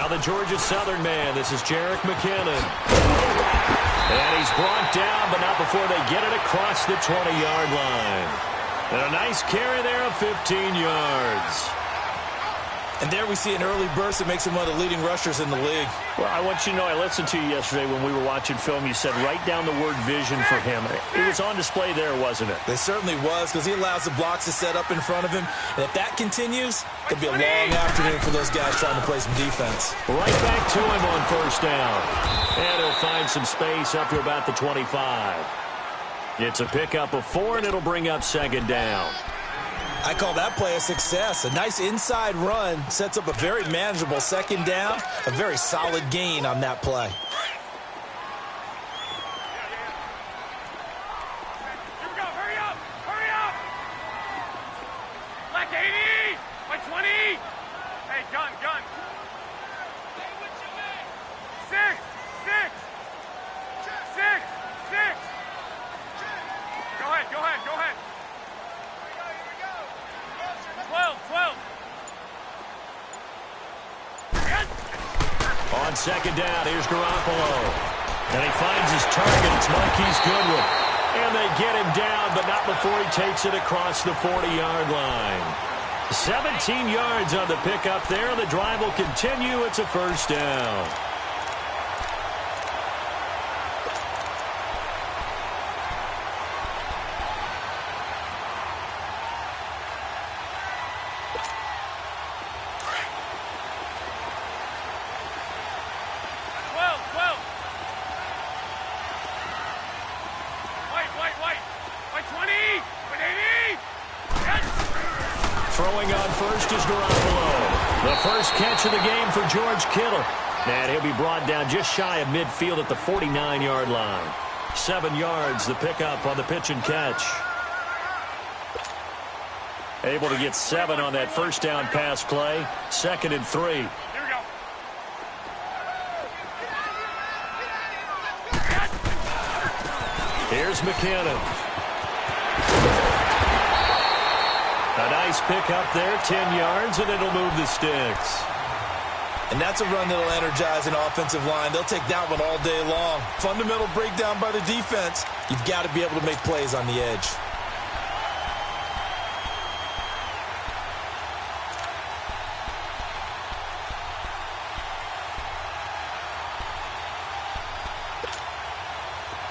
Now the Georgia Southern man. This is Jerick McKinnon. And he's brought down, but not before they get it across the 20-yard line. And a nice carry there of 15 yards. And there we see an early burst that makes him one of the leading rushers in the league. Well, I want you to know, I listened to you yesterday when we were watching film. You said write down the word vision for him. It was on display there, wasn't it? It certainly was, because he allows the blocks to set up in front of him. And if that continues, it'll be a long afternoon for those guys trying to play some defense. Right back to him on first down. And he'll find some space up to about the 25. It's a pickup of 4, and it'll bring up second down. I call that play a success. A nice inside run sets up a very manageable second down. A very solid gain on that play. Here we go. Hurry up. Hurry up. Black 80. My 20. Hey, gun. 6. 6. Go ahead. 12. On second down, here's Garoppolo. And he finds his target. It's Marquise Goodwin. And they get him down, but not before he takes it across the 40-yard line. 17 yards on the pickup there. The drive will continue. It's a first down. Throwing on first is Garoppolo. The first catch of the game for George Kittle. And he'll be brought down just shy of midfield at the 49-yard line. 7 yards, the pickup on the pitch and catch. Able to get 7 on that first down pass play. 2nd and 3. Here we go. Here's McKinnon. A nice pickup there, 10 yards, and it'll move the sticks. And that's a run that'll energize an offensive line. They'll take that one all day long. Fundamental breakdown by the defense. You've got to be able to make plays on the edge.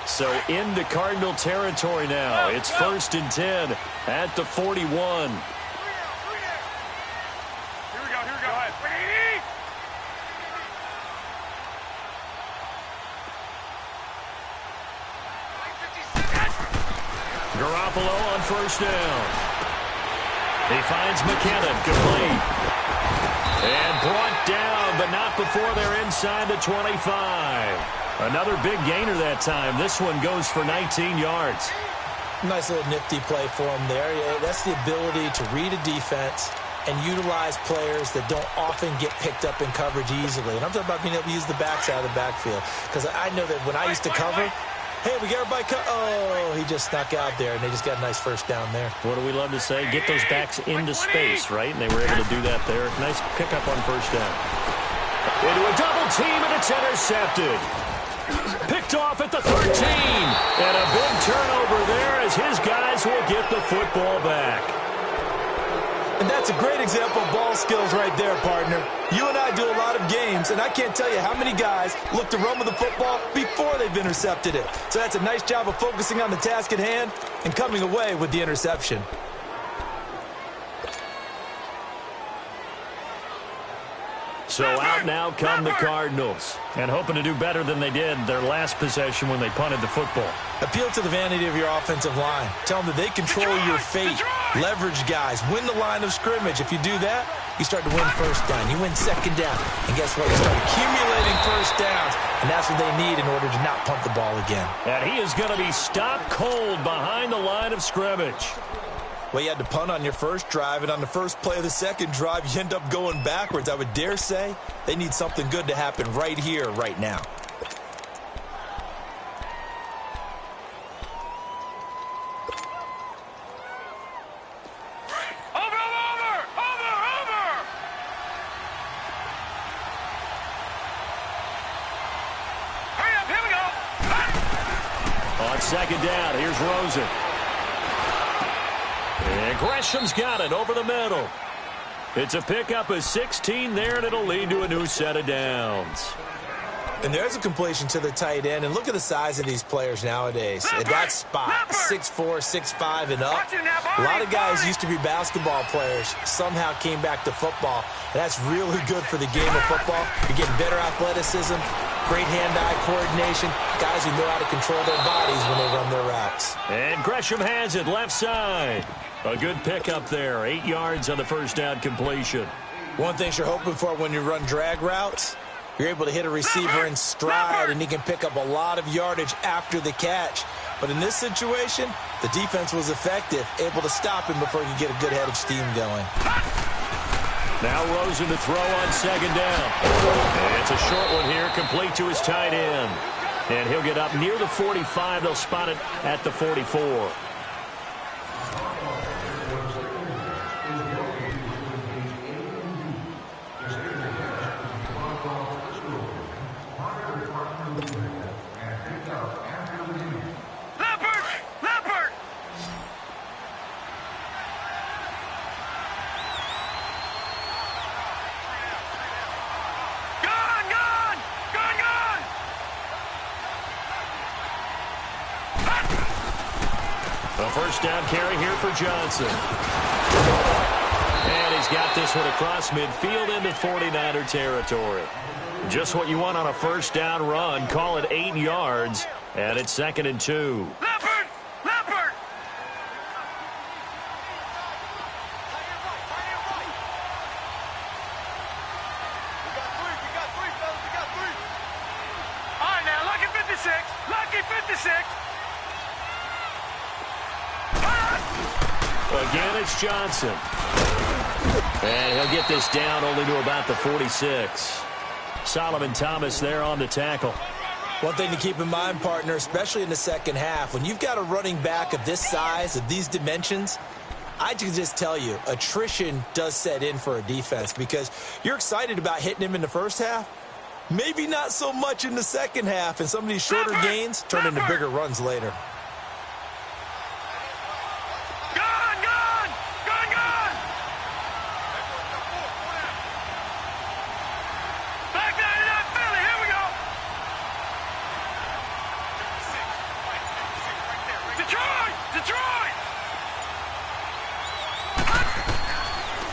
So into Cardinal territory now. It's 1st and 10 at the 41. Here we go. Go ahead. 80. Garoppolo on first down. He finds McKinnon, complete. And brought down, but not before they're inside the 25. Another big gainer that time. This one goes for 19 yards. Nice little nifty play for him there. Yeah, that's the ability to read a defense and utilize players that don't often get picked up in coverage easily. And I'm talking about being able to use the backs out of the backfield. Because I know that when I used to cover, hey, we got everybody oh, he just snuck out there, and they just got a nice first down there. What do we love to say? Get those backs into space, right? And they were able to do that there. Nice pickup on first down. Into a double team, and it's intercepted. Picked off at the 13. And a big turnover there as his guys will get the football back. And that's a great example of ball skills right there, partner. You and I do a lot of games, and I can't tell you how many guys look to run with the football before they've intercepted it. So that's a nice job of focusing on the task at hand and coming away with the interception. So out now come the Cardinals. And hoping to do better than they did their last possession when they punted the football. Appeal to the vanity of your offensive line. Tell them that they control your fate. Leverage guys. Win the line of scrimmage. If you do that, you start to win first down. You win second down. And guess what? You start accumulating first downs. And that's what they need in order to not punt the ball again. And he is going to be stopped cold behind the line of scrimmage. Well, you had to punt on your first drive, and on the first play of the second drive, you end up going backwards. I would dare say they need something good to happen right here, right now. Over! on second down. Here's Rosen. And Gresham's got it over the middle. It's a pickup of 16 there, and it'll lead to a new set of downs. And there's a completion to the tight end. And look at the size of these players nowadays. At that spot, 6'4", 6'5", and up. A lot of guys used to be basketball players, somehow came back to football. And that's really good for the game of football. You're getting better athleticism, great hand-eye coordination, guys who know how to control their bodies when they run their routes. And Gresham has it left side. A good pickup there. 8 yards on the first down completion. One thing you're hoping for when you run drag routes, you're able to hit a receiver in stride, and he can pick up a lot of yardage after the catch. But in this situation, the defense was effective, able to stop him before he could get a good head of steam going. Now Rosen to throw on second down. And it's a short one here, complete to his tight end. And he'll get up near the 45. They'll spot it at the 44. First down carry here for Johnson. And he's got this one across midfield into 49er territory. Just what you want on a first down run. Call it 8 yards, and it's 2nd and 2. Leopard! Leopard! We got three, fellas. We got three. All right, now, lucky 56. Lucky 56. Again, it's Johnson. And he'll get this down only to about the 46. Solomon Thomas there on the tackle. One thing to keep in mind, partner, especially in the second half, when you've got a running back of this size, of these dimensions, I can just tell you, attrition does set in for a defense because you're excited about hitting him in the first half. Maybe not so much in the second half, and some of these shorter gains turn into bigger runs later.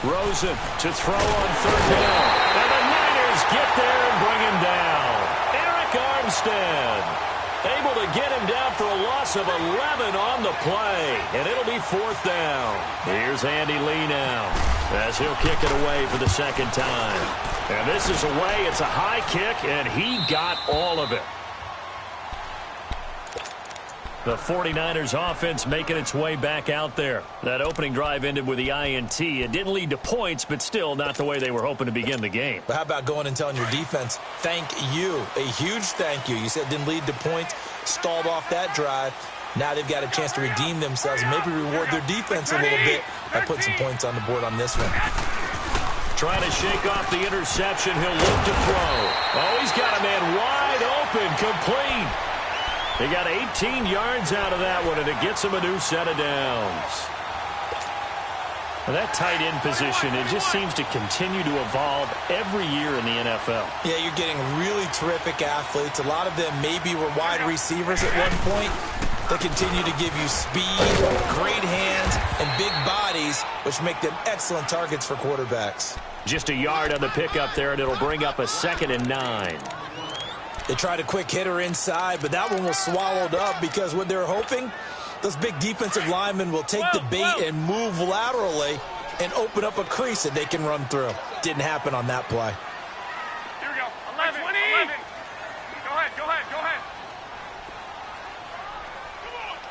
Rosen to throw on third down. And the Niners get there and bring him down. Eric Armstead able to get him down for a loss of 11 on the play. And it'll be 4th down. Here's Andy Lee now as he'll kick it away for the second time. And this is away. It's a high kick, and he got all of it. The 49ers offense making its way back out there. That opening drive ended with the INT. It didn't lead to points, but still not the way they were hoping to begin the game. But how about going and telling your defense, thank you, a huge thank you. You said it didn't lead to points, stalled off that drive. Now they've got a chance to redeem themselves and maybe reward their defense a little bit by putting some points on the board on this one. Trying to shake off the interception. He'll look to throw. Oh, he's got a man wide open, complete. He got 18 yards out of that one, and it gets him a new set of downs. Well, that tight end position, it just seems to continue to evolve every year in the NFL. Yeah, you're getting really terrific athletes. A lot of them maybe were wide receivers at one point. They continue to give you speed, great hands, and big bodies, which make them excellent targets for quarterbacks. Just a yard on the pickup there, and it'll bring up a 2nd and 9. They tried a quick hitter inside, but that one was swallowed up because what they're hoping, those big defensive linemen will take the bait and move laterally and open up a crease that they can run through. Didn't happen on that play. Here we go. 11. 11. Go ahead.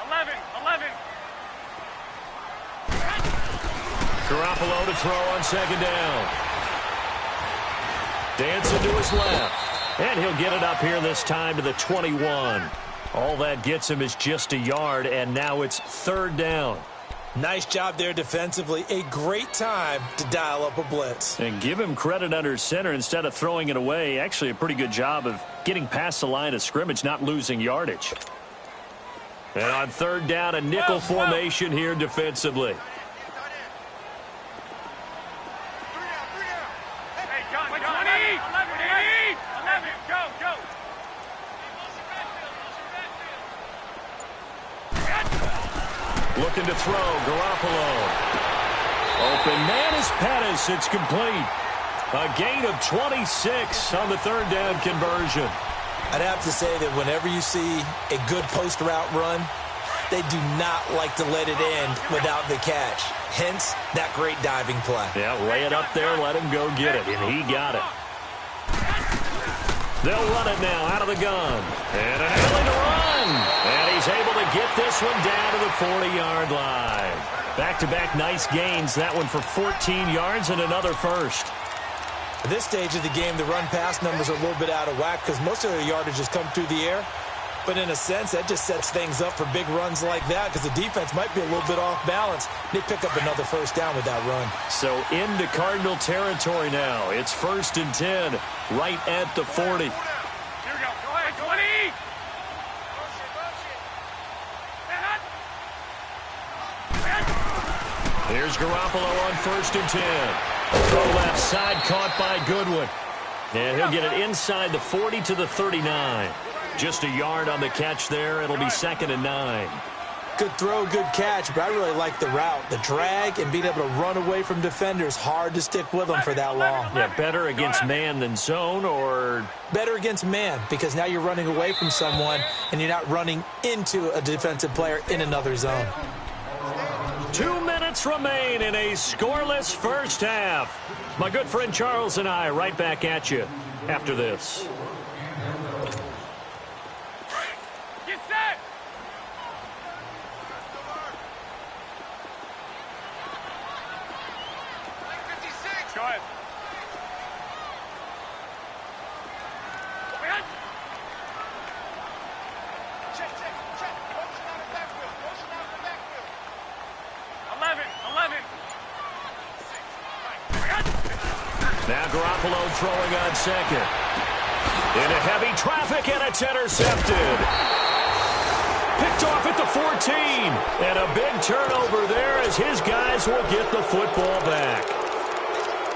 11. 11. Garoppolo to throw on second down. Dancing to his left. And he'll get it up here this time to the 21. All that gets him is just a yard, and now it's 3rd down. Nice job there defensively. A great time to dial up a blitz. And give him credit under center instead of throwing it away. Actually, a pretty good job of getting past the line of scrimmage, not losing yardage. And on third down, a nickel formation here defensively. Hey, John, 20, 11, go. Looking to throw, Garoppolo. Open man is Pettis. It's complete. A gain of 26 on the third down conversion. I'd have to say that whenever you see a good post route run, they do not like to let it end without the catch. Hence, that great diving play. Yeah, lay it up there, let him go get it, and he got it. They'll run it now out of the gun. And an alley to run. And he's able to get this one down to the 40-yard line. Back-to-back nice gains. That one for 14 yards and another first. At this stage of the game, the run-pass numbers are a little bit out of whack because most of their yardage has come through the air. But in a sense, that just sets things up for big runs like that because the defense might be a little bit off balance. They pick up another first down with that run. So into Cardinal territory now. It's 1st and 10, right at the 40. Here we go. Go ahead, 20. Here's Garoppolo on 1st and 10. Throw left side, caught by Goodwin. And he'll get it inside the 40 to the 39. Just a yard on the catch there. It'll be 2nd and 9. Good throw, good catch, but I really like the route. The drag and being able to run away from defenders, hard to stick with them for that long. Yeah, better against man than zone, or? Better against man, because now you're running away from someone and you're not running into a defensive player in another zone. 2 minutes remain in a scoreless first half. My good friend Charles and I right back at you after this. Get set. Go ahead. Check. Motion out of backfield. 11. Now Garoppolo throwing on 2nd. Into heavy traffic, and it's intercepted. Picked off at the 14. And a big turnover there as his guys will get the football back.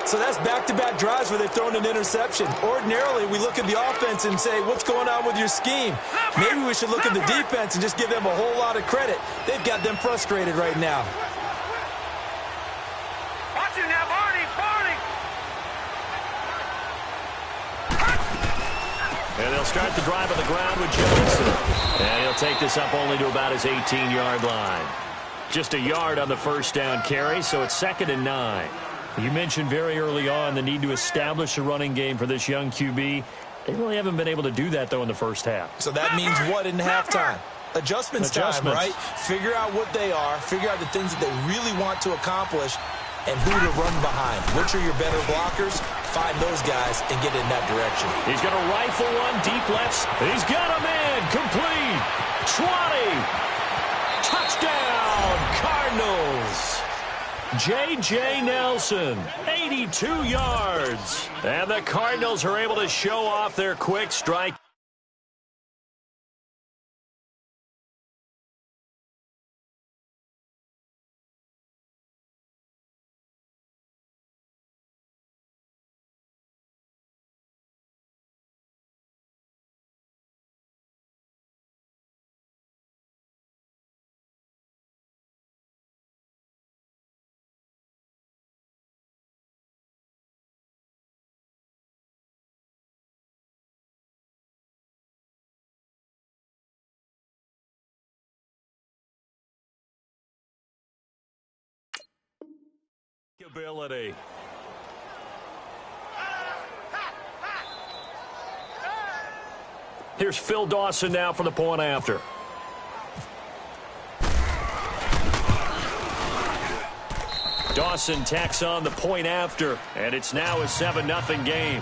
So that's back-to-back drives where they've thrown an interception. Ordinarily, we look at the offense and say, what's going on with your scheme? Maybe we should look at the defense and just give them a whole lot of credit. They've got them frustrated right now. Watch it now, Barney. And they'll start the drive on the ground with Johnson. And he'll take this up only to about his 18-yard line. Just a yard on the first down carry, so it's 2nd and 9. You mentioned very early on the need to establish a running game for this young QB. They really haven't been able to do that, though, in the first half. So that means what in halftime? Adjustments time, right? Figure out what they are, figure out the things that they really want to accomplish, and who to run behind. Which are your better blockers? Find those guys and get in that direction. He's going to rifle one deep left. He's got him in. Complete. 20. Touchdown, Cardinals. J.J. Nelson, 82 yards. And the Cardinals are able to show off their quick strike. Ability. Here's Phil Dawson now for the point after. Dawson tacks on the point after, and it's now a 7-0 game.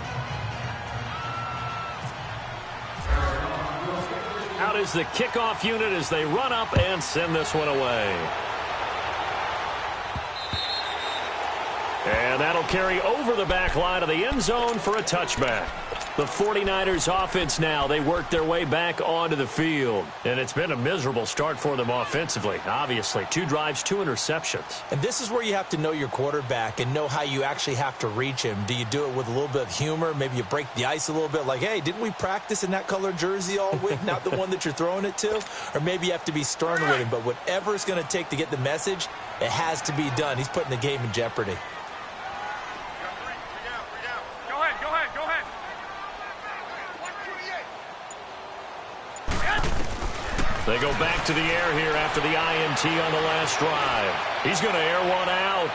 Out is the kickoff unit as they run up and send this one away. And that'll carry over the back line of the end zone for a touchback. The 49ers offense now, they work their way back onto the field. And it's been a miserable start for them offensively, obviously. 2 drives, 2 interceptions. And this is where you have to know your quarterback and know how you actually have to reach him. Do you do it with a little bit of humor? Maybe you break the ice a little bit like, hey, didn't we practice in that color jersey all week? Not the one that you're throwing it to? Or maybe you have to be stern with him. But whatever it's going to take to get the message, it has to be done. He's putting the game in jeopardy. They go back to the air here after the INT on the last drive. He's going to air one out.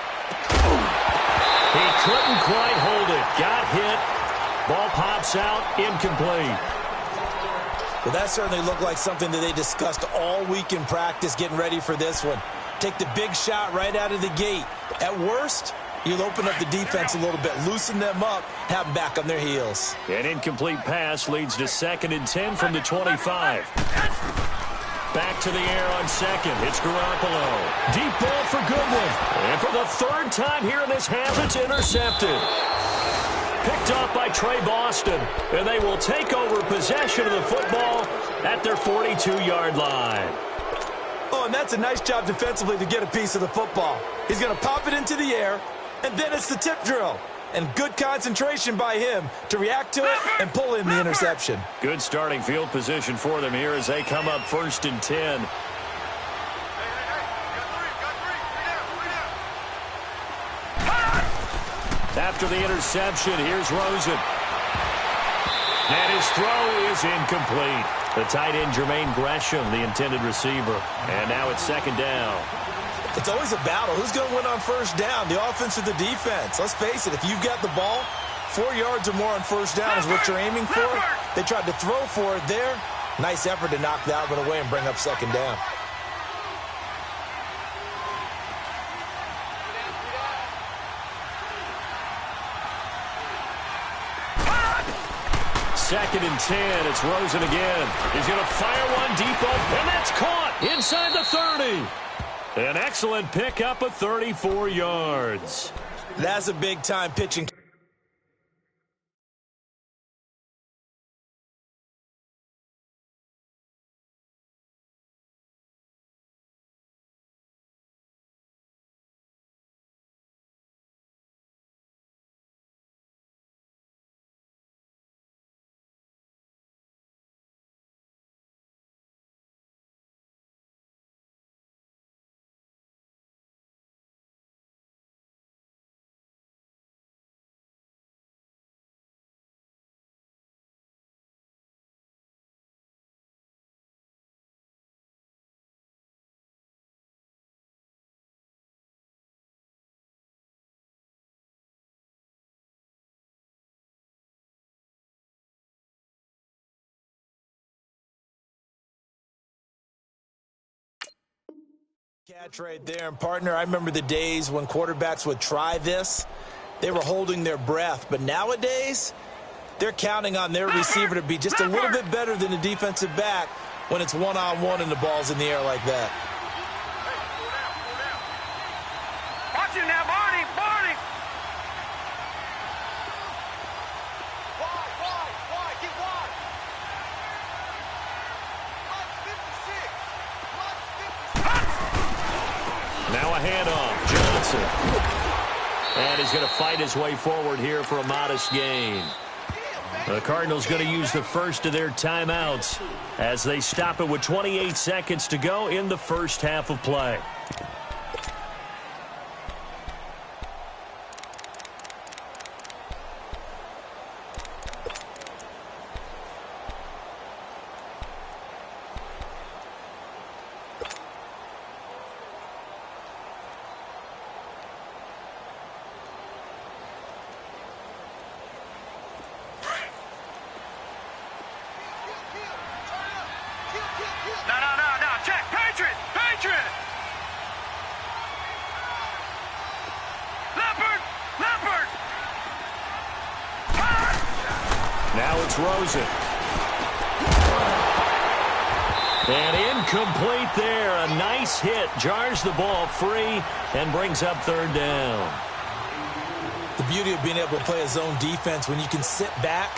He couldn't quite hold it. Got hit. Ball pops out. Incomplete. Well, that certainly looked like something that they discussed all week in practice getting ready for this one. Take the big shot right out of the gate. At worst, you'll open up the defense a little bit, loosen them up, have them back on their heels. An incomplete pass leads to 2nd and 10 from the 25. Back to the air on 2nd. It's Garoppolo. Deep ball for Goodwin. And for the 3rd time here in this half, it's intercepted. Picked off by Trey Boston. And they will take over possession of the football at their 42-yard line. Oh, and that's a nice job defensively to get a piece of the football. He's going to pop it into the air, and then it's the tip drill. And good concentration by him to react to it and pull in the interception. Good starting field position for them here as they come up 1st and 10. After the interception, here's Rosen. And his throw is incomplete. The tight end, Jermaine Gresham, the intended receiver. And now it's 2nd down. It's always a battle. Who's going to win on 1st down, the offense or the defense? Let's face it, if you've got the ball, 4 yards or more on 1st down is what you're aiming for. They tried to throw for it there. Nice effort to knock that one away and bring up 2nd down. Second and 10. It's Rosen again. He's going to fire one deep up, and that's caught inside the 30. An excellent pickup of 34 yards. That's a big-time pitching. Catch right there. And, partner, I remember the days when quarterbacks would try this. They were holding their breath. But nowadays, they're counting on their receiver to be just a little bit better than the defensive back when it's one-on-one and the ball's in the air like that. Watch him now, Barney! Barney! Wide, get wide! Now a handoff. Johnson. And he's going to fight his way forward here for a modest gain. The Cardinals going to use the first of their timeouts as they stop it with 28 seconds to go in the first half of play. Rosen. And incomplete there. A nice hit. Jars the ball free and brings up third down. The beauty of being able to play a zone defense when you can sit back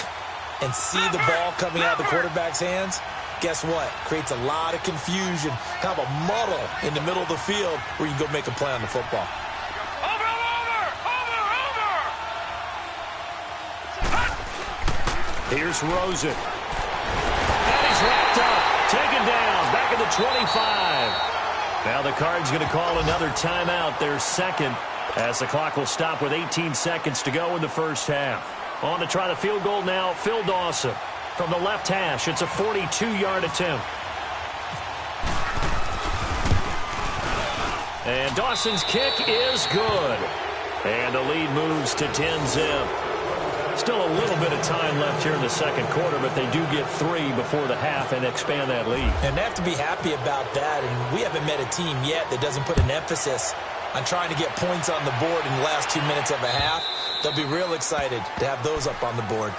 and see the ball coming out of the quarterback's hands, guess what? Creates a lot of confusion, kind of a muddle in the middle of the field where you can go make a play on the football. Here's Rosen. And he's wrapped up. Taken down. Back at the 25. Now the Cards going to call another timeout, their second, as the clock will stop with 18 seconds to go in the first half. On to try the field goal now, Phil Dawson. From the left hash, it's a 42-yard attempt. And Dawson's kick is good. And the lead moves to 10-zip. Still a little bit of time left here in the second quarter, but they do get 3 before the half and expand that lead. And they have to be happy about that, and we haven't met a team yet that doesn't put an emphasis on trying to get points on the board in the last 2 minutes of a half. They'll be real excited to have those up on the board.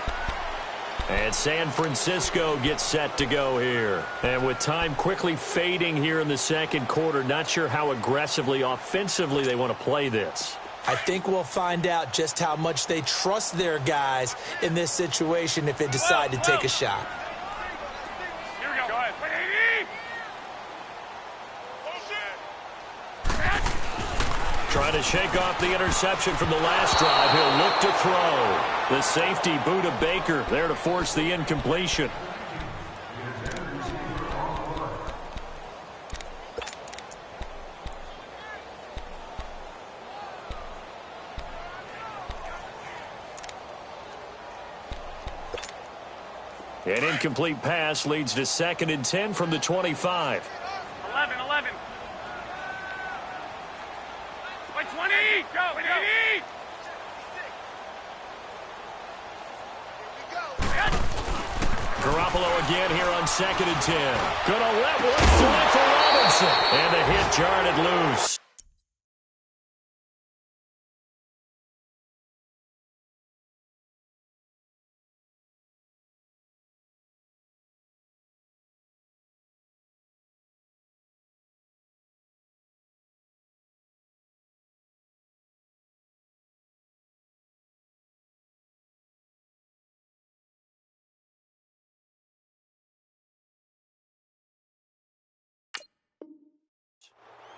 And San Francisco gets set to go here. And with time quickly fading here in the second quarter, not sure how aggressively, offensively they want to play this. I think we'll find out just how much they trust their guys in this situation if they decide to take a shot. Here we go. Go ahead. 180. Trying to shake off the interception from the last drive. He'll look to throw. The safety, Buda Baker, there to force the incompletion. An incomplete pass leads to 2nd and 10 from the 25. 11. Wait, 20. Go. 80. Garoppolo again here on 2nd and 10. Gonna let one fly for Robinson. And the hit jarred it loose.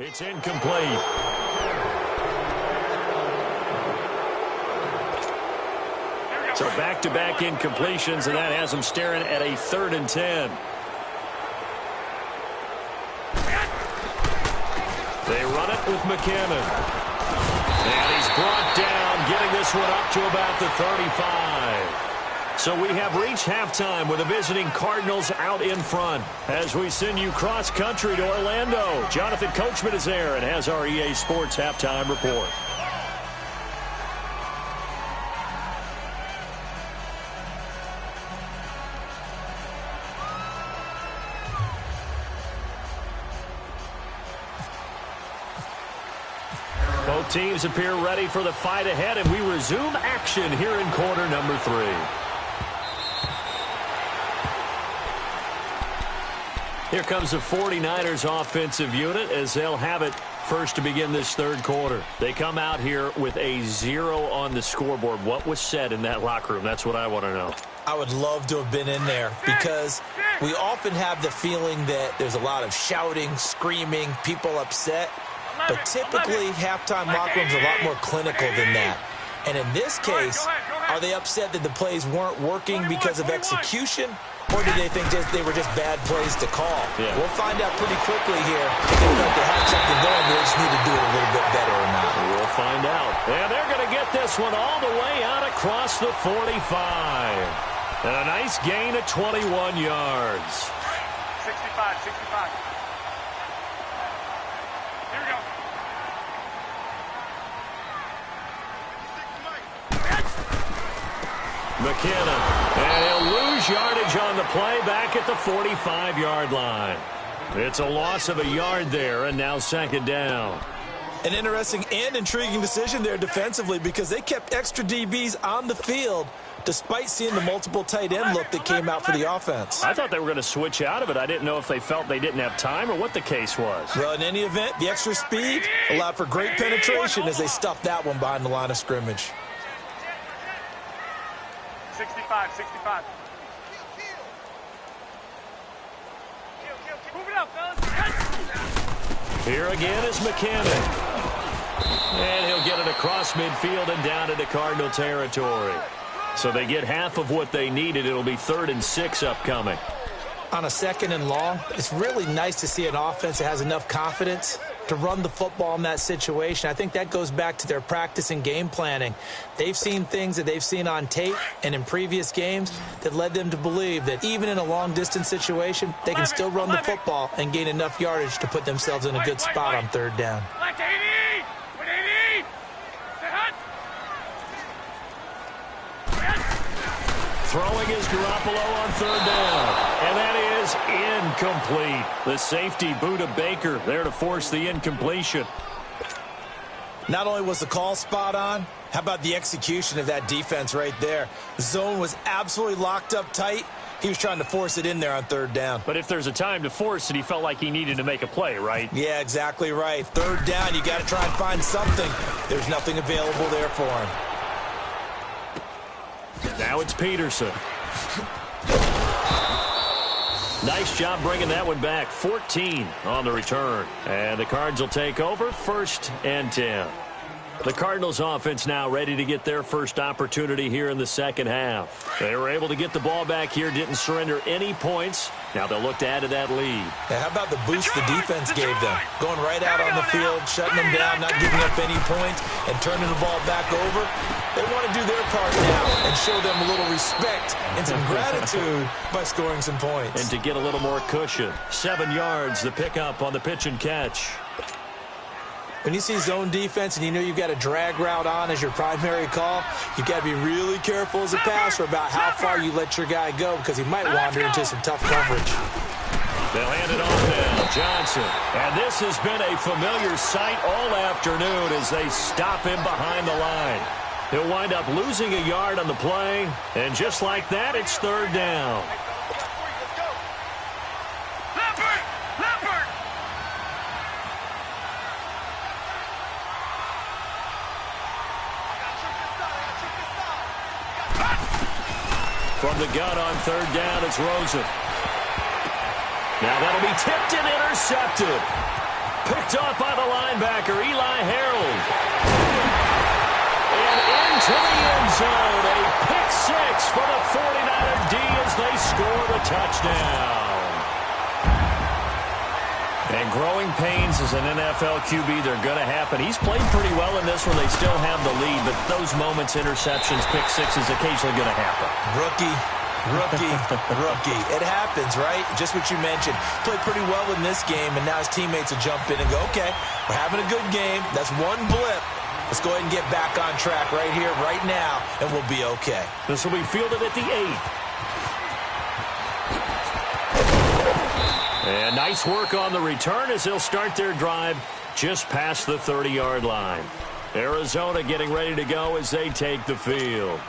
It's incomplete. So back-to-back incompletions, and that has them staring at a 3rd and 10. They run it with McKinnon. And he's brought down, getting this one up to about the 35. So we have reached halftime with the visiting Cardinals out in front. As we send you cross-country to Orlando, Jonathan Coachman is there and has our EA Sports halftime report. Both teams appear ready for the fight ahead, and we resume action here in quarter number 3. Here comes the 49ers offensive unit as they'll have it first to begin this third quarter. They come out here with a 0 on the scoreboard. What was said in that locker room? That's what I want to know. I would love to have been in there because we often have the feeling that there's a lot of shouting, screaming, people upset. But typically, halftime locker rooms are a lot more clinical than that. And in this case, are they upset that the plays weren't working because of execution? Or do they think they were just bad plays to call? Yeah. We'll find out pretty quickly here if they felt they had something going, but they just need to do it a little bit better or not. We'll find out. And they're going to get this one all the way out across the 45. And a nice gain of 21 yards. 65. Here we go. McKinnon. And he'll lose yardage on the play back at the 45-yard line. It's a loss of a yard there, and now 2nd down. An interesting and intriguing decision there defensively because they kept extra DBs on the field despite seeing the multiple tight end look that came out for the offense. I thought they were going to switch out of it. I didn't know if they felt they didn't have time or what the case was. Well, in any event, the extra speed allowed for great penetration as they stuffed that one behind the line of scrimmage. 65. Move it up, fellas. Here again is McKinnon. And he'll get it across midfield and down into Cardinal territory. So they get half of what they needed. It'll be 3rd and 6 upcoming. On a 2nd and long, it's really nice to see an offense that has enough confidence to run the football in that situation. I think that goes back to their practice and game planning. They've seen things that they've seen on tape and in previous games that led them to believe that even in a long-distance situation, they can still run the football and gain enough yardage to put themselves in a good spot on 3rd down. Left 80! With 80! Stay hot! Throwing is Garoppolo on 3rd down. And that is incomplete. The safety, Buda Baker, there to force the incompletion. Not only was the call spot on, how about the execution of that defense right there? The zone was absolutely locked up tight. He was trying to force it in there on 3rd down. But if there's a time to force it, he felt like he needed to make a play, right? Yeah, exactly right. 3rd down, you got to try and find something. There's nothing available there for him. Now it's Peterson. Nice job bringing that one back. 14 on the return. And the Cards will take over 1st and 10. The Cardinals offense now ready to get their first opportunity here in the 2nd half. They were able to get the ball back here, didn't surrender any points. Now they'll look to add to that lead. Yeah, how about the boost the defense gave them? Going right out on the field, shutting them down, not giving up any points, and turning the ball back over. They want to do their part now and show them a little respect and some gratitude by scoring some points. And to get a little more cushion. 7 yards, the pickup on the pitch and catch. When you see zone defense and you know you've got a drag route on as your primary call, you've got to be really careful as a passer about how far you let your guy go because he might wander into some tough coverage. They'll hand it off now. Johnson. And this has been a familiar sight all afternoon as they stop him behind the line. He'll wind up losing a yard on the play. And just like that, it's 3rd down. From the gun on 3rd down, it's Rosen. Now that'll be tipped and intercepted. Picked off by the linebacker, Eli Harold. And into the end zone, a pick 6 for the 49er D as they score the touchdown. And growing pains as an NFL QB, they're going to happen. He's played pretty well in this one. They still have the lead, but those moments, interceptions, pick 6 is occasionally going to happen. Rookie. It happens, right? Just what you mentioned. Played pretty well in this game, and now his teammates will jump in and go, okay, we're having a good game. That's one blip. Let's go ahead and get back on track right here, right now, and we'll be okay. This will be fielded at the 8. And nice work on the return as they'll start their drive just past the 30-yard line. Arizona getting ready to go as they take the field.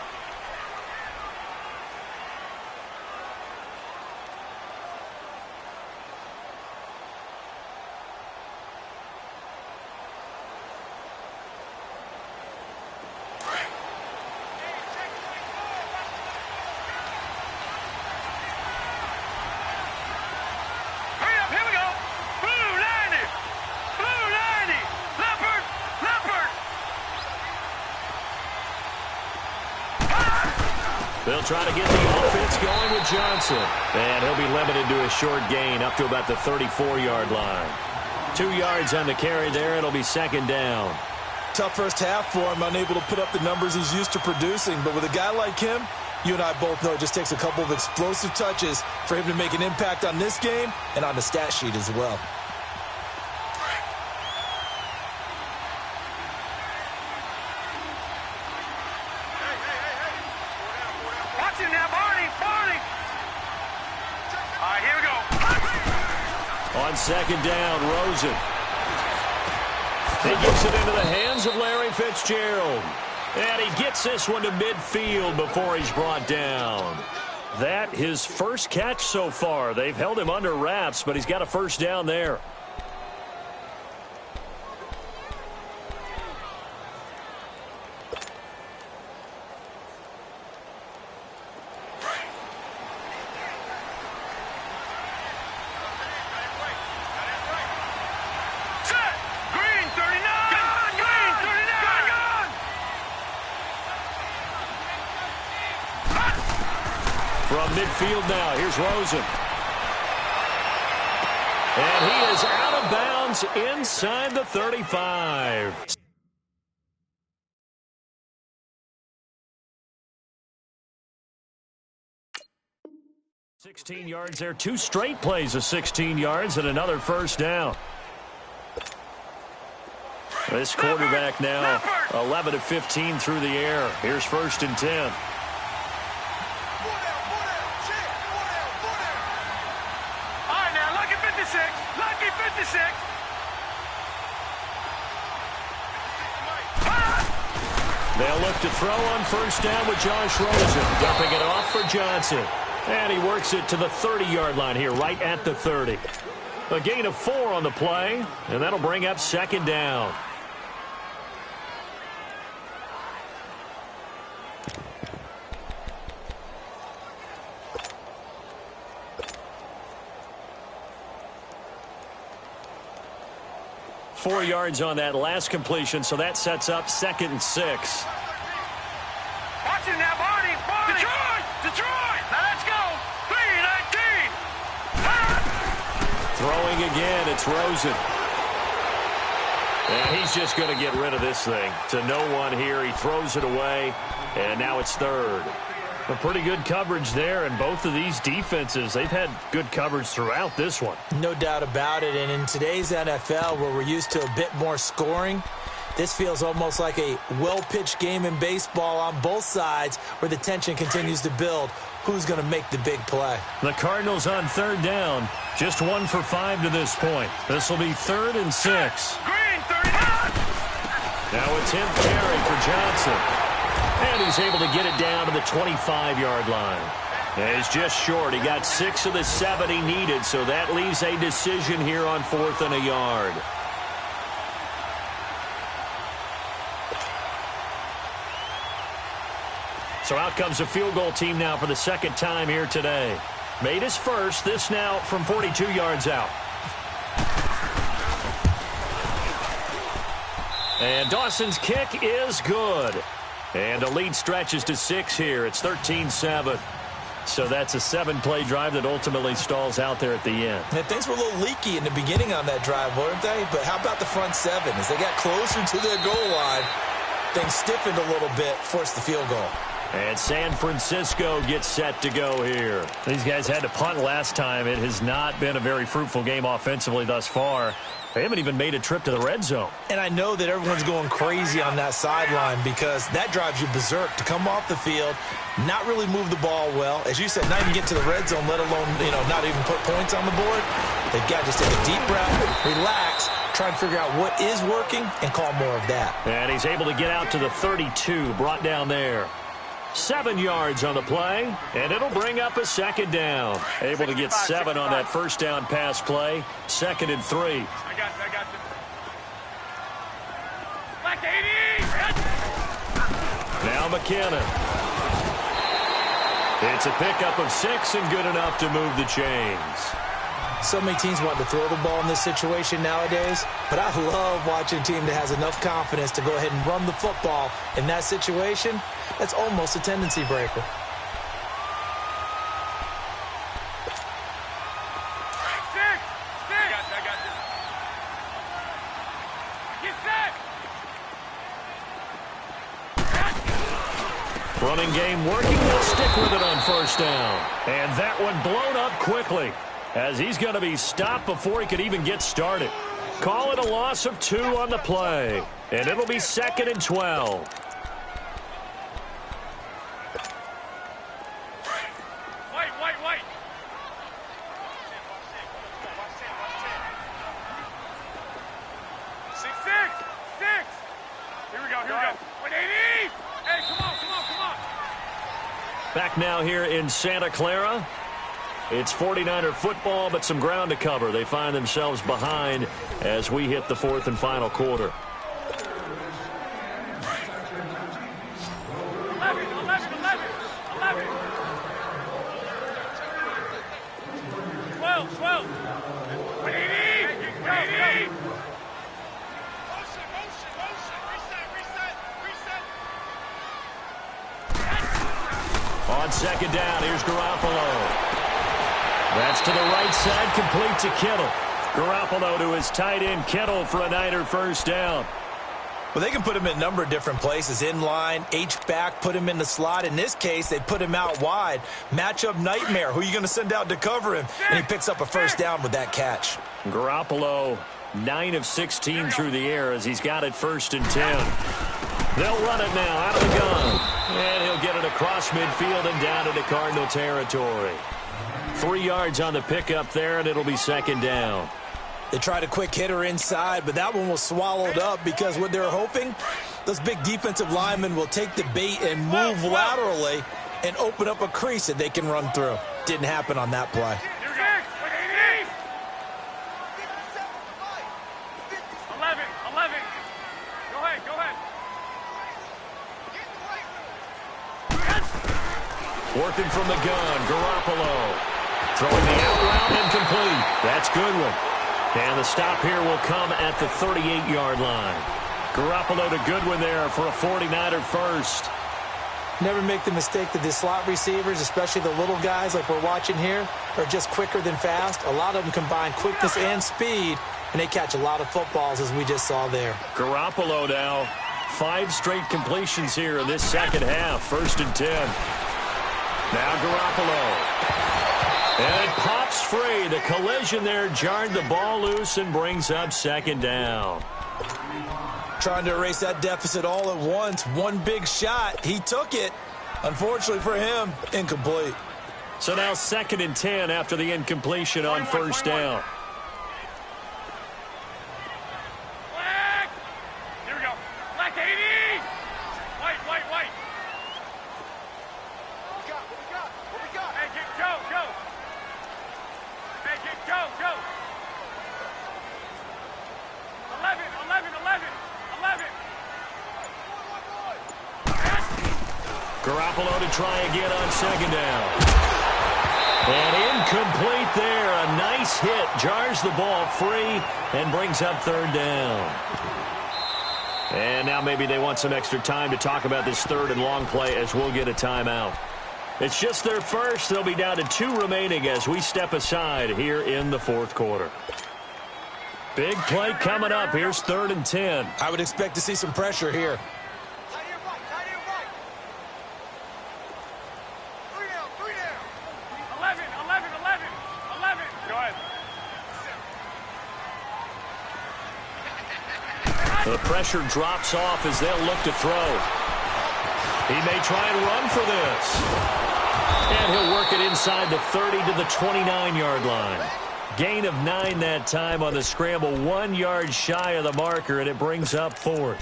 They'll try to get the offense going with Johnson. And he'll be limited to a short gain up to about the 34-yard line. 2 yards on the carry there. It'll be 2nd down. Tough first half for him, unable to put up the numbers he's used to producing. But with a guy like him, you and I both know it just takes a couple of explosive touches for him to make an impact on this game and on the stat sheet as well. On 2nd down, Rosen. He gets it into the hands of Larry Fitzgerald. And he gets this one to midfield before he's brought down. That his first catch so far. They've held him under wraps, but he's got a first down there. around midfield now. Here's Rosen. And he is out of bounds inside the 35. 16 yards there. 2 straight plays of 16 yards and another first down. This quarterback now 11 of 15 through the air. Here's 1st and 10. They'll look to throw on 1st down with Josh Rosen. Dumping it off for Johnson. And he works it to the 30-yard line here, right at the 30. A gain of 4 on the play, and that'll bring up 2nd down. Four yards on that last completion, so that sets up 2nd and 6. Watch it now, Barney! Detroit! Detroit! Now let's go! 3-19! Throwing again, it's Rosen. And he's just going to get rid of this thing. To no one here, he throws it away, and now it's 3rd. A pretty good coverage there, and both of these defenses, they've had good coverage throughout this one. No doubt about it, and in today's NFL, where we're used to a bit more scoring, this feels almost like a well-pitched game in baseball on both sides where the tension continues to build. Who's going to make the big play? The Cardinals on 3rd down. Just 1 for 5 to this point. This will be 3rd and 6. Green, 30. Now it's him carry for Johnson. And he's able to get it down to the 25-yard line. And he's just short. He got 6 of the 7 he needed, so that leaves a decision here on 4th and a yard. So out comes a field goal team now for the 2nd time here today. Made his first, this now from 42 yards out. And Dawson's kick is good. And the lead stretches to 6 here. It's 13-7. So that's a 7-play drive that ultimately stalls out there at the end. And things were a little leaky in the beginning on that drive, weren't they? But how about the front 7? As they got closer to their goal line, things stiffened a little bit, forced the field goal. And San Francisco gets set to go here. These guys had to punt last time. It has not been a very fruitful game offensively thus far. They haven't even made a trip to the red zone. And I know that everyone's going crazy on that sideline because that drives you berserk to come off the field, not really move the ball well. As you said, not even get to the red zone, let alone, not even put points on the board. They've got to just take a deep breath, relax, try and figure out what is working and call more of that. And he's able to get out to the 32, brought down there. 7 yards on the play, and it'll bring up a 2nd down. Able to get 7 on that 1st down pass play. 2nd and 3. I got you. Black 80! Now McKinnon. It's a pickup of 6 and good enough to move the chains. So many teams want to throw the ball in this situation nowadays, but I love watching a team that has enough confidence to go ahead and run the football in that situation. That's almost a tendency breaker. I got you. Get set! Running game working. They'll stick with it on 1st down. And that one blown up quickly, as he's going to be stopped before he could even get started. Call it a loss of 2 on the play. And it'll be 2nd and 12. Wait. 6. Here we go. 180! Hey, come on. Back now here in Santa Clara. It's 49er football, but some ground to cover. They find themselves behind as we hit the 4th and final quarter. 11. 12. 180! On on second down. Here's Garoppolo. That's to the right side, complete to Kittle. Garoppolo to his tight end, Kittle, for a Niner first down. Well, they can put him in a number of different places. In line, H-back, put him in the slot. In this case, they put him out wide. Matchup nightmare. Who are you going to send out to cover him? And he picks up a first down with that catch. Garoppolo, 9 of 16 through the air as he's got it 1st and 10. They'll run it now out of the gun. And he'll get it across midfield and down into Cardinal territory. 3 yards on the pickup there, and it'll be 2nd down. They tried a quick hitter inside, but that one was swallowed up because what they're hoping, those big defensive linemen will take the bait and move laterally and open up a crease that they can run through. Didn't happen on that play. 11. Go ahead. Working from the gun, Garoppolo. Throwing the out route and complete. That's Goodwin. And the stop here will come at the 38-yard line. Garoppolo to Goodwin there for a 49er first. Never make the mistake that the slot receivers, especially the little guys like we're watching here, are just quicker than fast. A lot of them combine quickness and speed, and they catch a lot of footballs, as we just saw there. Garoppolo now, 5 straight completions here in this second half. 1st and 10. Now Garoppolo. And it pops free. The collision there jarred the ball loose and brings up 2nd down. Trying to erase that deficit all at once. One big shot. He took it. Unfortunately for him, incomplete. So now 2nd and 10 after the incompletion on 1st down. Here we go. Black 80. White. What we got? Hey, go. Go. 11. Garoppolo to try again on 2nd down. And incomplete there. A nice hit. Jars the ball free and brings up 3rd down. And now maybe they want some extra time to talk about this 3rd and long play as we'll get a timeout. It's just their first. They'll be down to 2 remaining as we step aside here in the 4th quarter. Big play coming up. Here's 3rd and 10. I would expect to see some pressure here. Tight end right. 3 down. 11. Go ahead. The pressure drops off as they'll look to throw. He may try and run for this. And he'll work it inside the 30 to the 29-yard line. Gain of 9 that time on the scramble. 1 yard shy of the marker, and it brings up 4th.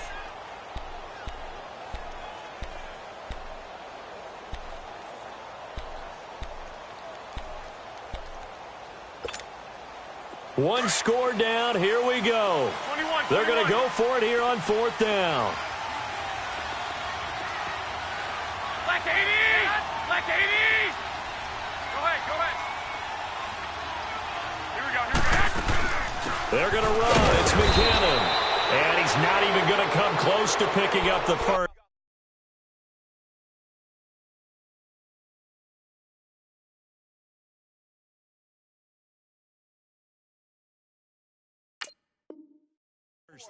One score down. Here we go. 21. They're going to go for it here on 4th down. Black 80. Go ahead. Here we go. They're going to run. It's McKinnon. And he's not even going to come close to picking up the first.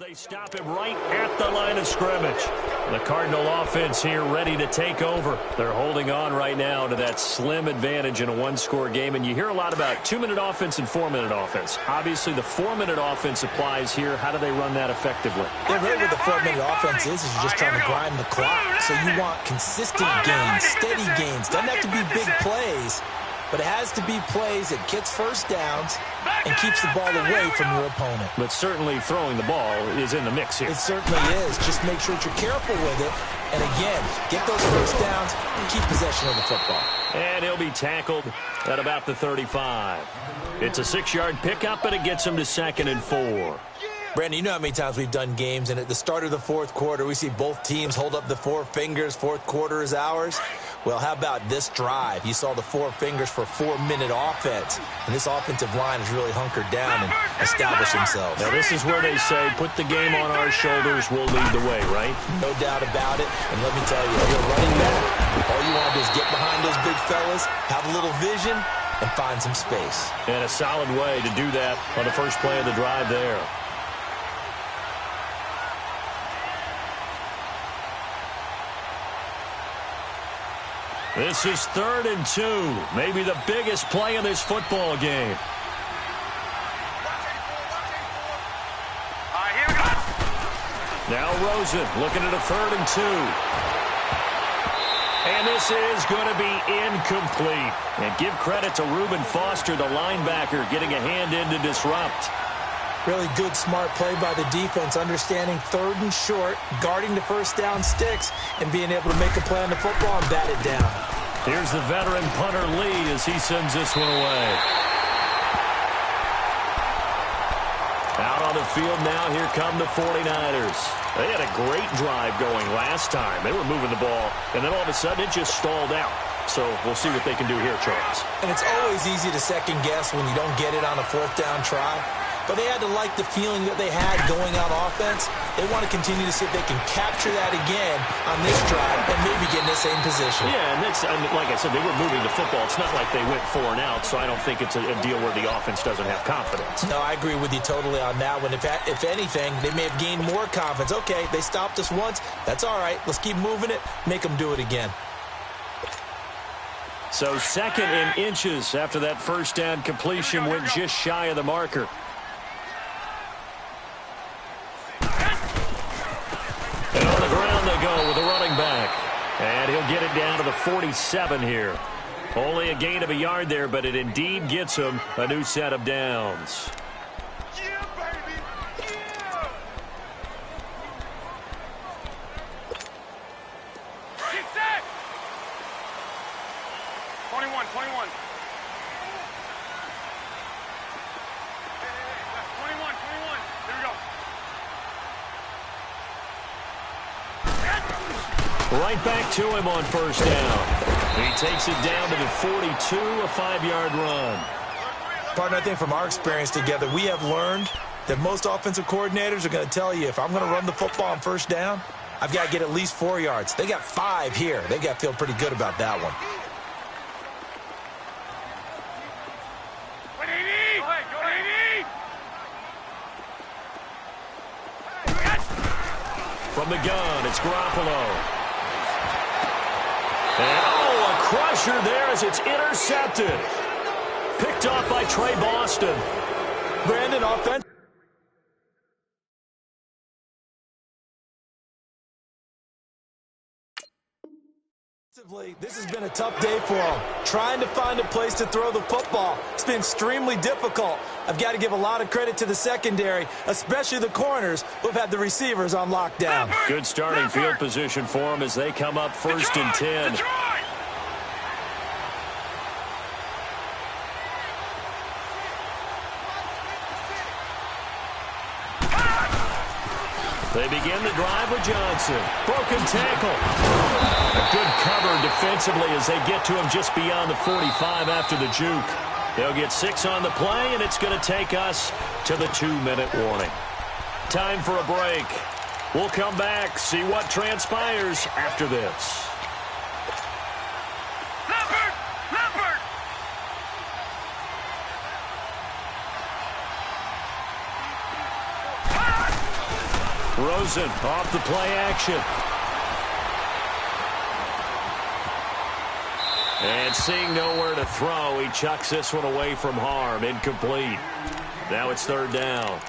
They stop him right at the line of scrimmage. The Cardinal offense here ready to take over. They're holding on right now to that slim advantage in a 1-score game. And you hear a lot about 2-minute offense and 4-minute offense. Obviously, the 4-minute offense applies here. How do they run that effectively? Yeah, really what the 4-minute offense is you're just trying to grind the clock. So you want consistent gains, steady gains. Doesn't have to be big plays, but it has to be plays that gets first downs and keeps the ball away from your opponent. But certainly throwing the ball is in the mix here. It certainly is. Just make sure that you're careful with it. And again, get those first downs and keep possession of the football. And he'll be tackled at about the 35. It's a 6-yard pickup, and it gets him to 2nd and 4. Brandon, you know how many times we've done games, and at the start of the 4th quarter, we see both teams hold up the 4 fingers, 4th quarter is ours. Well, how about this drive? You saw the 4 fingers for 4-minute offense, and this offensive line has really hunkered down and established themselves. Now, this is where they say, put the game on our shoulders, we'll lead the way, right? No doubt about it. And let me tell you, if you're running back, all you want to do is get behind those big fellas, have a little vision, and find some space. And a solid way to do that on the first play of the drive there. This is 3rd and 2, maybe the biggest play of this football game. All right, here we go. Now Rosen looking at a 3rd and 2. And this is going to be incomplete. And give credit to Reuben Foster, the linebacker, getting a hand in to disrupt. Really good, smart play by the defense, understanding 3rd and short, guarding the first down sticks, and being able to make a play on the football and bat it down. Here's the veteran punter Lee as he sends this one away. Out on the field now, here come the 49ers. They had a great drive going last time. They were moving the ball, and then all of a sudden it just stalled out. So we'll see what they can do here, Charles. And it's always easy to second guess when you don't get it on a 4th down try. But they had to like the feeling that they had going on offense. They want to continue to see if they can capture that again on this drive and maybe get in the same position. Yeah, and that's, I mean, like I said, they were moving the football. It's not like they went 4 and out, so I don't think it's a deal where the offense doesn't have confidence. No, I agree with you totally on that one. If anything, they may have gained more confidence. Okay, they stopped us once. That's all right. Let's keep moving it. Make them do it again. So 2nd and inches after that first down completion went just shy of the marker. And on the ground they go with the running back. And he'll get it down to the 47 here. Only a gain of a yard there, but it indeed gets him a new set of downs. Yeah, baby. Yeah. Get set. 21. 21. Hey, 21. Here we go. Right back to him on first down. He takes it down to the 42, a 5-yard run. Partner, I think from our experience together, we have learned that most offensive coordinators are going to tell you, if I'm going to run the football on first down, I've got to get at least 4 yards. They got 5 here. They've got to feel pretty good about that one. From the gun, it's Garoppolo. And, oh, a crusher there as it's intercepted. Picked off by Trey Boston. Brandon, offense. This has been a tough day for them. Trying to find a place to throw the football. It's been extremely difficult. I've got to give a lot of credit to the secondary, especially the corners who've had the receivers on lockdown. Good starting field position for them as they come up 1st and 10. They begin the drive with Johnson. Broken tackle. A good cover defensively as they get to him just beyond the 45 after the juke. They'll get 6 on the play, and it's going to take us to the 2-minute warning. Time for a break. We'll come back, see what transpires after this. Leopard! Rosen off the play action. And seeing nowhere to throw, he chucks this one away from harm. Incomplete. Now it's 3rd down.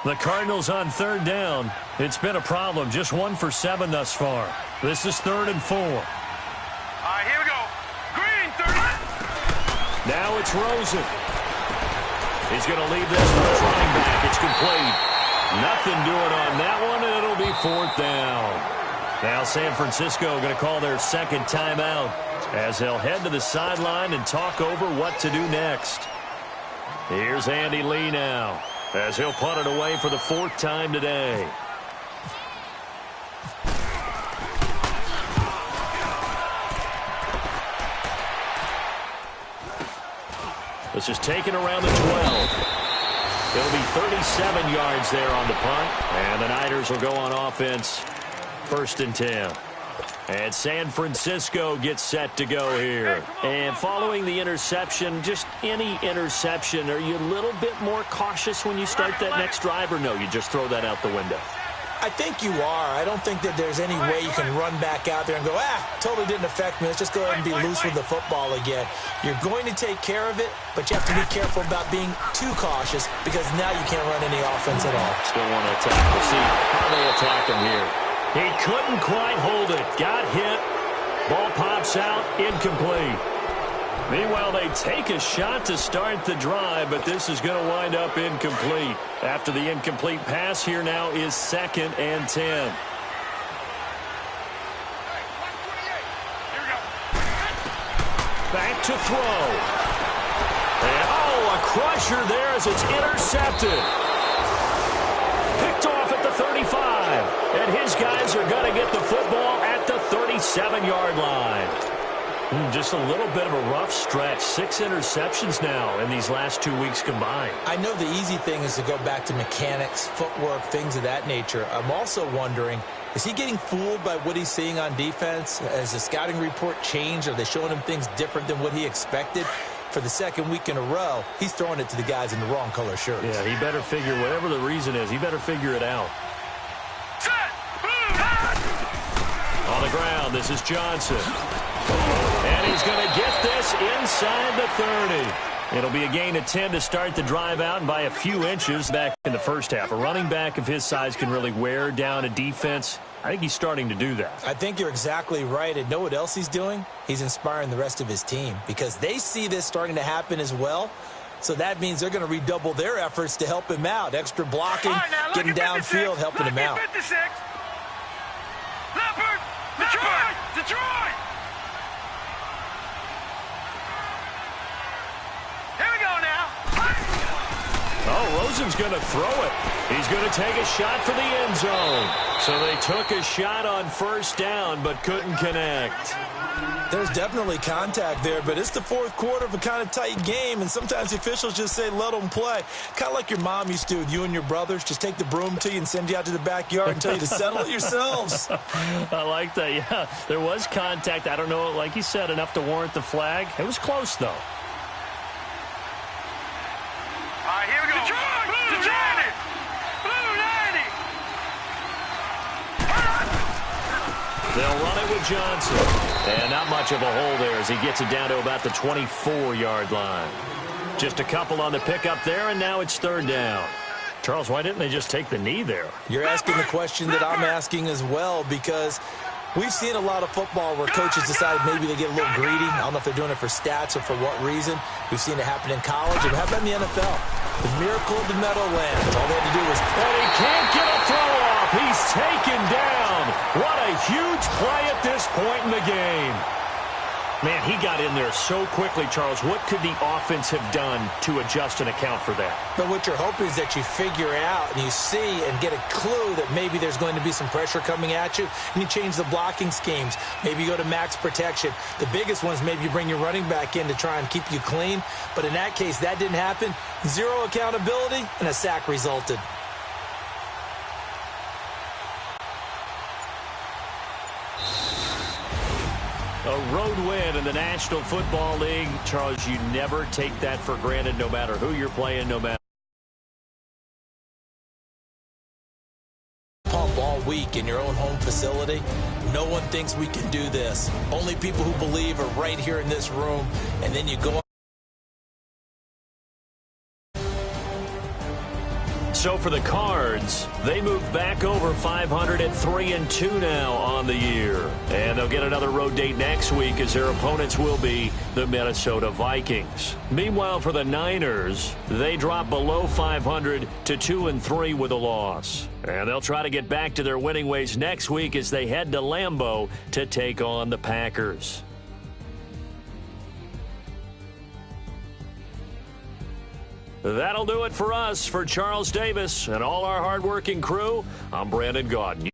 The Cardinals on 3rd down. It's been a problem. Just 1 for 7 thus far. This is 3rd and 4. All right, here we go. Green, 30. Now it's Rosen. He's going to leave this for his running back. It's complete. Nothing doing on that one, and it'll be 4th down. Now San Francisco going to call their 2nd timeout as they'll head to the sideline and talk over what to do next. Here's Andy Lee now. as he'll punt it away for the 4th time today. This is taken around the 12. It'll be 37 yards there on the punt, and the Niners will go on offense 1st and 10. And San Francisco gets set to go here. And following the interception, just any interception, are you a little bit more cautious when you start that next drive, or no, you just throw that out the window? I think you are. I don't think that there's any way you can run back out there and go, totally didn't affect me. Let's just go ahead and be loose with the football again. You're going to take care of it, but you have to be careful about being too cautious because now you can't run any offense at all. Still want to attack. We'll see how they attack him here. He couldn't quite hold it. Got hit. Ball pops out. Incomplete. Meanwhile, they take a shot to start the drive, but this is going to wind up incomplete. After the incomplete pass, here now is 2nd and 10. Back to throw. And, a crusher there as it's intercepted. Picked off at the 35. And his guys are going to get the football at the 37-yard line. Just a little bit of a rough stretch. 6 interceptions now in these last 2 weeks combined. I know the easy thing is to go back to mechanics, footwork, things of that nature. I'm also wondering, is he getting fooled by what he's seeing on defense? Has the scouting report changed? Are they showing him things different than what he expected? For the 2nd week in a row, he's throwing it to the guys in the wrong color shirts. Yeah, he better figure, whatever the reason is, he better figure it out. On the ground, this is Johnson. And he's going to get this inside the 30. It'll be a gain of 10 to start the drive out and by a few inches back in the first half. A running back of his size can really wear down a defense. I think he's starting to do that. I think you're exactly right. And know what else he's doing? He's inspiring the rest of his team because they see this starting to happen as well. So that means they're going to redouble their efforts to help him out. Extra blocking, getting downfield, helping him out. 56. Leopard! Detroit! Here we go now. Rosen's going to throw it. He's going to take a shot for the end zone. So they took a shot on 1st down, but couldn't connect. There's definitely contact there, but it's the 4th quarter of a kind of tight game, and sometimes the officials just say, let them play. Kind of like your mom used to with you and your brothers. Just take the broom to you and send you out to the backyard and tell you to settle it yourselves. I like that, yeah. There was contact. I don't know, like you said, enough to warrant the flag. It was close, though. All right, here we go. Detroit! Blue 90! They'll run it with Johnson. And not much of a hole there as he gets it down to about the 24-yard line. Just a couple on the pickup there, and now it's 3rd down. Charles, why didn't they just take the knee there? You're asking the question that I'm asking as well because we've seen a lot of football where coaches decide maybe they get a little greedy. I don't know if they're doing it for stats or for what reason. We've seen it happen in college, and how about in the NFL? The miracle of the Meadowlands. All they had to do was... And he can't get a throw off. He's taken down. What a huge play at this point in the game. Man, he got in there so quickly, Charles. What could the offense have done to adjust and account for that? But what you're hoping is that you figure out and you see and get a clue that maybe there's going to be some pressure coming at you, and you change the blocking schemes. Maybe you go to max protection. The biggest one is maybe you bring your running back in to try and keep you clean. But in that case, that didn't happen. 0 accountability, and a sack resulted. A road win in the National Football League. Charles, you never take that for granted no matter who you're playing, no matter. Pump all week in your own home facility. No one thinks we can do this. Only people who believe are right here in this room. And then you go. So for the Cards, they move back over 500 at 3-2 now on the year. And they'll get another road date next week as their opponents will be the Minnesota Vikings. Meanwhile, for the Niners, they drop below 500 to 2-3 with a loss. And they'll try to get back to their winning ways next week as they head to Lambeau to take on the Packers. That'll do it for us. For Charles Davis and all our hardworking crew, I'm Brandon Gaudin.